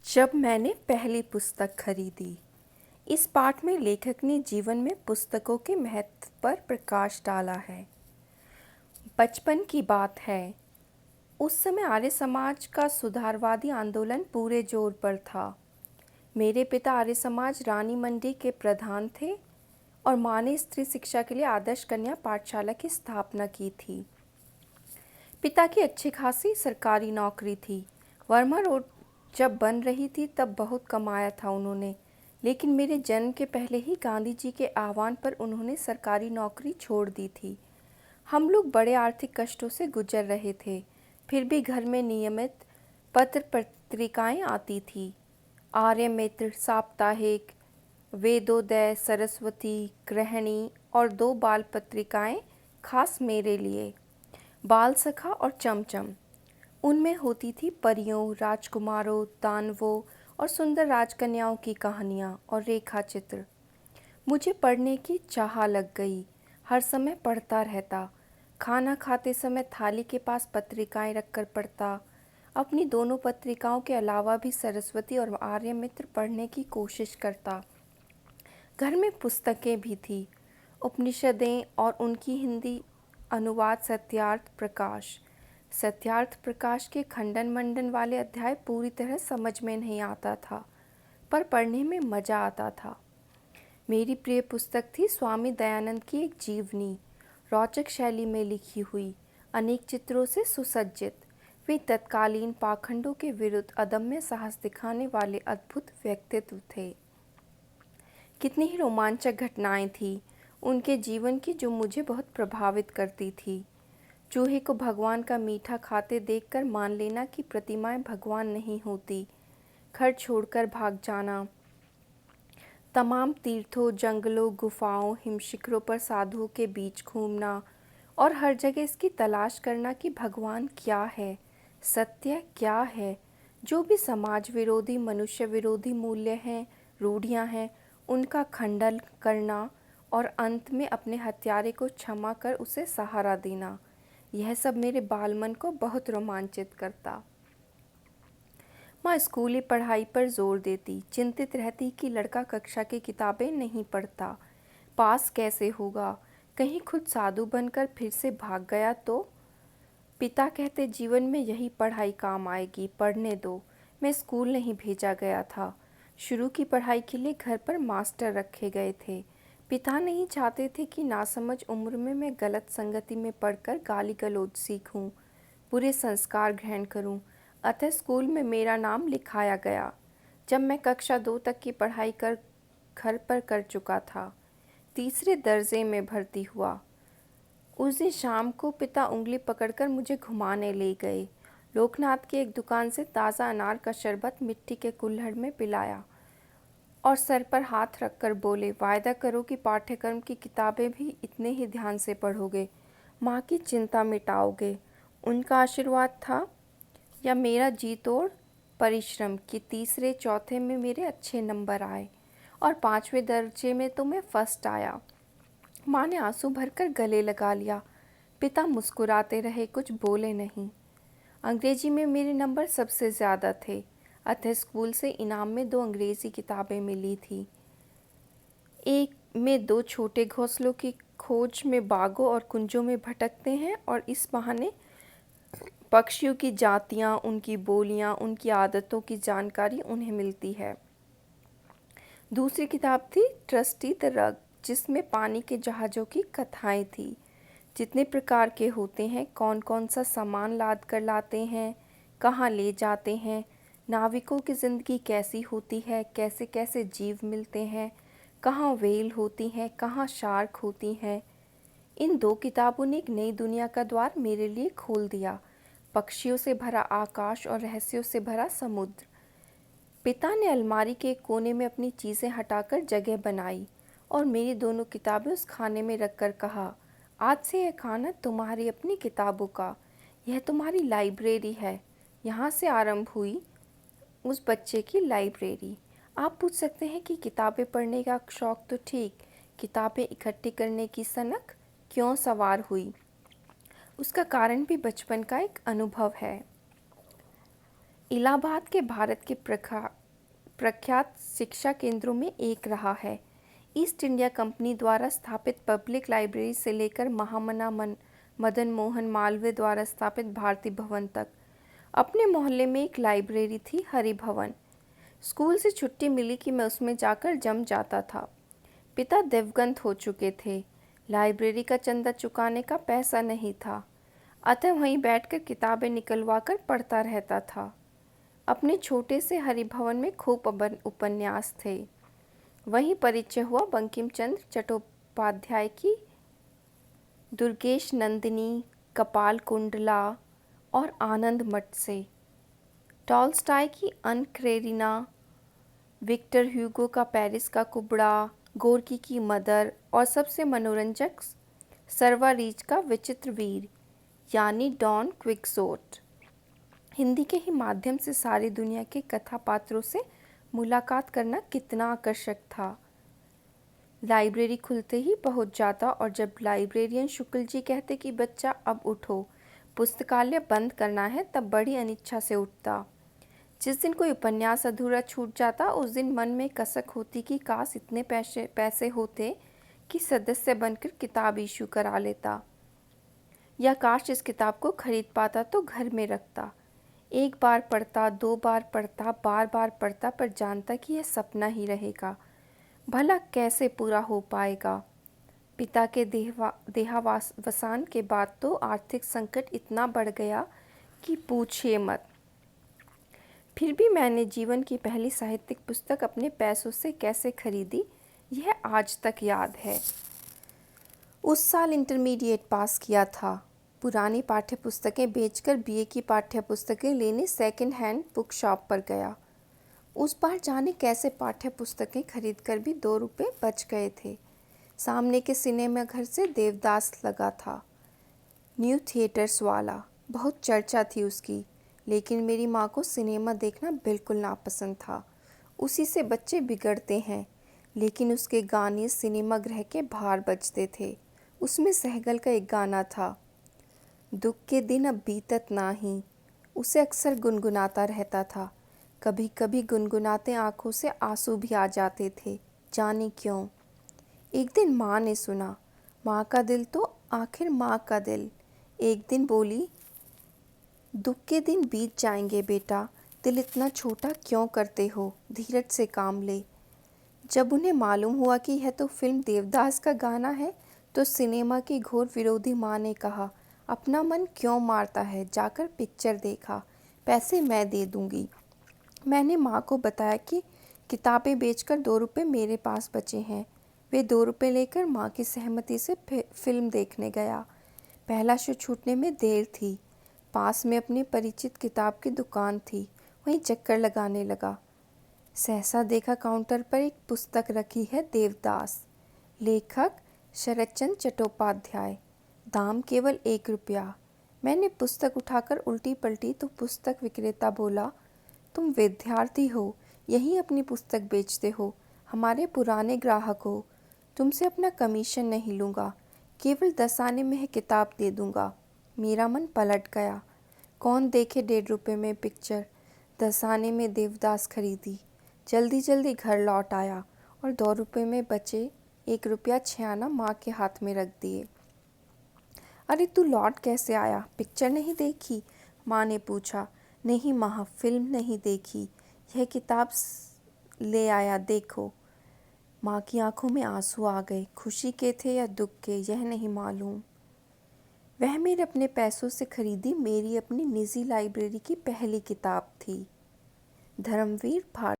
जब मैंने पहली पुस्तक खरीदी। इस पाठ में लेखक ने जीवन में पुस्तकों के महत्व पर प्रकाश डाला है। बचपन की बात है। उस समय आर्य समाज का सुधारवादी आंदोलन पूरे जोर पर था। मेरे पिता आर्य समाज रानी मंडी के प्रधान थे और माँ ने स्त्री शिक्षा के लिए आदर्श कन्या पाठशाला की स्थापना की थी। पिता की अच्छी खासी सरकारी नौकरी थी। वर्मा रोड जब बन रही थी तब बहुत कमाया था उन्होंने, लेकिन मेरे जन्म के पहले ही गांधी जी के आह्वान पर उन्होंने सरकारी नौकरी छोड़ दी थी। हम लोग बड़े आर्थिक कष्टों से गुजर रहे थे, फिर भी घर में नियमित पत्र पत्रिकाएं आती थी। आर्य मित्र, साप्ताहिक, वेदोदय, सरस्वती, गृहिणी और दो बाल पत्रिकाएं खास मेरे लिए, बाल सखा और चमचम। उनमें होती थी परियों, राजकुमारों, दानवों और सुंदर राजकन्याओं की कहानियाँ और रेखा चित्र। मुझे पढ़ने की चाह लग गई। हर समय पढ़ता रहता। खाना खाते समय थाली के पास पत्रिकाएं रखकर पढ़ता। अपनी दोनों पत्रिकाओं के अलावा भी सरस्वती और आर्य मित्र पढ़ने की कोशिश करता। घर में पुस्तकें भी थी, उपनिषदें और उनकी हिंदी अनुवाद सत्यार्थ प्रकाश। सत्यार्थ प्रकाश के खंडन मंडन वाले अध्याय पूरी तरह समझ में नहीं आता था, पर पढ़ने में मज़ा आता था। मेरी प्रिय पुस्तक थी स्वामी दयानंद की एक जीवनी, रोचक शैली में लिखी हुई, अनेक चित्रों से सुसज्जित। वे तत्कालीन पाखंडों के विरुद्ध अदम्य साहस दिखाने वाले अद्भुत व्यक्तित्व थे। कितनी ही रोमांचक घटनाएं थी उनके जीवन की जो मुझे बहुत प्रभावित करती थी। चूहे को भगवान का मीठा खाते देखकर मान लेना कि प्रतिमाएं भगवान नहीं होती, घर छोड़कर भाग जाना, तमाम तीर्थों, जंगलों, गुफाओं, हिमशिखरों पर साधुओं के बीच घूमना और हर जगह इसकी तलाश करना कि भगवान क्या है, सत्य क्या है। जो भी समाज विरोधी, मनुष्य विरोधी मूल्य हैं, रूढ़ियां हैं, उनका खंडन करना और अंत में अपने हत्यारे को क्षमा कर उसे सहारा देना, यह सब मेरे बालमन को बहुत रोमांचित करता। माँ स्कूली पढ़ाई पर जोर देती, चिंतित रहती कि लड़का कक्षा की किताबें नहीं पढ़ता, पास कैसे होगा, कहीं खुद साधु बनकर फिर से भाग गया तो। पिता कहते जीवन में यही पढ़ाई काम आएगी, पढ़ने दो। मैं स्कूल नहीं भेजा गया था। शुरू की पढ़ाई के लिए घर पर मास्टर रखे गए थे। पिता नहीं चाहते थे कि नासमझ उम्र में मैं गलत संगति में पढ़कर गाली गलौज सीखूं, बुरे संस्कार ग्रहण करूं। अतः स्कूल में मेरा नाम लिखाया गया जब मैं कक्षा 2 तक की पढ़ाई कर घर पर कर चुका था। तीसरे दर्जे में भर्ती हुआ। उस दिन शाम को पिता उंगली पकड़कर मुझे घुमाने ले गए। लोकनाथ की एक दुकान से ताज़ा अनार का शरबत मिट्टी के कुल्हड़ में पिलाया और सर पर हाथ रखकर बोले, वायदा करो कि पाठ्यक्रम की किताबें भी इतने ही ध्यान से पढ़ोगे, माँ की चिंता मिटाओगे। उनका आशीर्वाद था या मेरा जी तोड़ परिश्रम कि तीसरे चौथे में मेरे अच्छे नंबर आए और 5वें दर्जे में तो मैं फर्स्ट आया। माँ ने आंसू भरकर गले लगा लिया। पिता मुस्कुराते रहे, कुछ बोले नहीं। अंग्रेजी में मेरे नंबर सबसे ज़्यादा थे, अतः स्कूल से इनाम में 2 अंग्रेज़ी किताबें मिली थी। एक में 2 छोटे घोंसलों की खोज में बागों और कुंजों में भटकते हैं और इस बहाने पक्षियों की जातियाँ, उनकी बोलियाँ, उनकी आदतों की जानकारी उन्हें मिलती है। दूसरी किताब थी ट्रस्टी द रग, जिसमें पानी के जहाज़ों की कथाएं थी। जितने प्रकार के होते हैं, कौन कौन सा सामान लाद कर लाते हैं, कहाँ ले जाते हैं, नाविकों की ज़िंदगी कैसी होती है, कैसे कैसे जीव मिलते हैं, कहाँ व्हेल होती हैं, कहाँ शार्क होती हैं। इन 2 किताबों ने एक नई दुनिया का द्वार मेरे लिए खोल दिया। पक्षियों से भरा आकाश और रहस्यों से भरा समुद्र। पिता ने अलमारी के एक कोने में अपनी चीज़ें हटाकर जगह बनाई और मेरी दोनों किताबें उस खाने में रखकर कहा, आज से यह खाना तुम्हारी अपनी किताबों का, यह तुम्हारी लाइब्रेरी है। यहाँ से आरंभ हुई उस बच्चे की लाइब्रेरी। आप पूछ सकते हैं कि किताबें पढ़ने का शौक़ तो ठीक, किताबें इकट्ठी करने की सनक क्यों सवार हुई? उसका कारण भी बचपन का एक अनुभव है। इलाहाबाद के भारत के प्रख्यात शिक्षा केंद्रों में एक रहा है। ईस्ट इंडिया कंपनी द्वारा स्थापित पब्लिक लाइब्रेरी से लेकर महामना मदन मोहन मालवीय द्वारा स्थापित भारती भवन तक अपने मोहल्ले में एक लाइब्रेरी थी, हरि भवन। स्कूल से छुट्टी मिली कि मैं उसमें जाकर जम जाता था। पिता दिवंगत हो चुके थे, लाइब्रेरी का चंदा चुकाने का पैसा नहीं था, अतः वहीं बैठकर किताबें निकलवा कर पढ़ता रहता था। अपने छोटे से हरिभवन में खूब उपन्यास थे। वहीं परिचय हुआ बंकिम चंद्र चट्टोपाध्याय की दुर्गेश नंदिनी, कपाल कुंडला और आनंद मठ से, टॉल्स्टॉय की अन कैरेनिना, विक्टर ह्यूगो का पेरिस का कुबड़ा, गोर्की की मदर और सबसे मनोरंजक सर्वारीच का विचित्र वीर यानी डॉन क्विक्सोट। हिंदी के ही माध्यम से सारी दुनिया के कथा पात्रों से मुलाकात करना कितना आकर्षक था। लाइब्रेरी खुलते ही पहुंच जाता और जब लाइब्रेरियन शुक्ल जी कहते कि बच्चा अब उठो, पुस्तकालय बंद करना है, तब बड़ी अनिच्छा से उठता। जिस दिन कोई उपन्यास अधूरा छूट जाता उस दिन मन में कसक होती कि काश इतने पैसे होते कि सदस्य बनकर किताब इशू करा लेता, या काश इस किताब को खरीद पाता तो घर में रखता। एक बार पढ़ता, दो बार पढ़ता, बार बार पढ़ता, पर जानता कि यह सपना ही रहेगा, भला कैसे पूरा हो पाएगा। पिता के देहावसान के बाद तो आर्थिक संकट इतना बढ़ गया कि पूछिए मत। फिर भी मैंने जीवन की पहली साहित्यिक पुस्तक अपने पैसों से कैसे खरीदी, यह आज तक याद है। उस साल इंटरमीडिएट पास किया था। पुरानी पाठ्य पुस्तकें बेचकर बीए की पाठ्य पुस्तकें लेने सेकंड हैंड बुक शॉप पर गया। उस बार जाने कैसे पाठ्य पुस्तकें खरीद कर भी 2 रुपये बच गए थे। सामने के सिनेमा घर से देवदास लगा था, न्यू थिएटर्स वाला। बहुत चर्चा थी उसकी, लेकिन मेरी माँ को सिनेमा देखना बिल्कुल नापसंद था। उसी से बच्चे बिगड़ते हैं। लेकिन उसके गाने सिनेमा गृह के बाहर बजते थे। उसमें सहगल का एक गाना था, दुख के दिन अब बीतत नाही, उसे अक्सर गुनगुनाता रहता था। कभी कभी गुनगुनाते आंखों से आंसू भी आ जाते थे, जाने क्यों। एक दिन माँ ने सुना, माँ का दिल तो आखिर माँ का दिल। एक दिन बोली, दुख के दिन बीत जाएंगे बेटा, दिल इतना छोटा क्यों करते हो, धीरज से काम ले। जब उन्हें मालूम हुआ कि यह तो फिल्म देवदास का गाना है, तो सिनेमा की घोर विरोधी माँ ने कहा, अपना मन क्यों मारता है, जाकर पिक्चर देखा, पैसे मैं दे दूँगी। मैंने माँ को बताया कि किताबें बेचकर 2 रुपये मेरे पास बचे हैं। वे 2 रुपये लेकर माँ की सहमति से फिल्म देखने गया। पहला शो छूटने में देर थी। पास में अपनी परिचित किताब की दुकान थी, वहीं चक्कर लगाने लगा। सहसा देखा काउंटर पर एक पुस्तक रखी है, देवदास, लेखक शरदचंद्र चट्टोपाध्याय, दाम केवल 1 रुपया। मैंने पुस्तक उठाकर उल्टी पलटी तो पुस्तक विक्रेता बोला, तुम विद्यार्थी हो, यहीं अपनी पुस्तक बेचते हो, हमारे पुराने ग्राहक हो, तुमसे अपना कमीशन नहीं लूँगा, केवल 10 आने में है किताब दे दूँगा। मेरा मन पलट गया। कौन देखे 1.5 रुपये में पिक्चर। 10 आने में देवदास खरीदी। जल्दी जल्दी घर लौट आया और 2 रुपये में बचे 1 रुपया 6 आना माँ के हाथ में रख दिए। अरे तू लौट कैसे आया, पिक्चर नहीं देखी? माँ ने पूछा। नहीं माँ, फिल्म नहीं देखी, यह किताब ले आया, देखो। माँ की आंखों में आंसू आ गए। खुशी के थे या दुख के, यह नहीं मालूम। वह मेरे अपने पैसों से खरीदी मेरी अपनी निजी लाइब्रेरी की पहली किताब थी, धर्मवीर भारत।